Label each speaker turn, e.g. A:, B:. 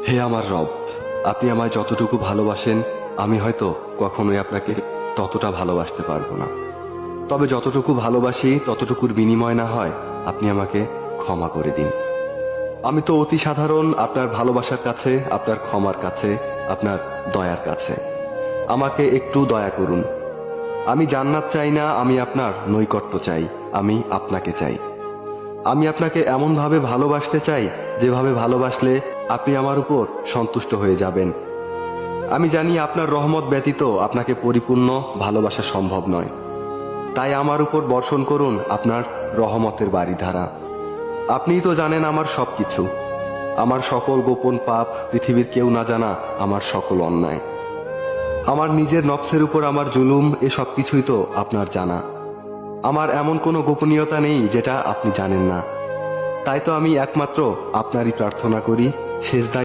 A: হে আমার রব, আপনি আমায় যতটুকু ভালোবাসেন আমি হয়তো কখনোই আপনাকে ততটা ভালোবাসতে পারবো না। তবে যতটুকু ভালোবাসি ততটুকুর বিনিময় না হয় আপনি আমাকে ক্ষমা করে দিন। আমি তো অতি সাধারণ আপনার ভালোবাসার কাছে, আপনার ক্ষমার কাছে, আপনার দয়ার কাছে। আমাকে একটু দয়া করুন। আমি জান্নাত চাই না, আমি আপনার নৈকট্য চাই, আমি আপনাকে চাই। আমি আপনাকে এমনভাবে ভালোবাসতে চাই যেভাবে ভালোবাসলে আপনি আমার উপর সন্তুষ্ট হয়ে যাবেন। আমি জানি আপনার রহমত ব্যতীত আপনাকে পরিপূর্ণ ভালোবাসা সম্ভব নয়। তাই আমার উপর বর্ষণ করুন আপনার রহমতের বারিধারা। আপনিই তো জানেন আমার সবকিছু, আমার সকল গোপন পাপ, পৃথিবীর কেউ না জানা আমার সকল অন্যায়, আমার নিজের নফসের উপর আমার জুলুম, এ সব কিছুই তো আপনার জানা। আমার এমন কোনো গোপনীয়তা নেই যেটা আপনি জানেন না। তাই তো আমি একমাত্র আপনারই প্রার্থনা করি, সেজদায়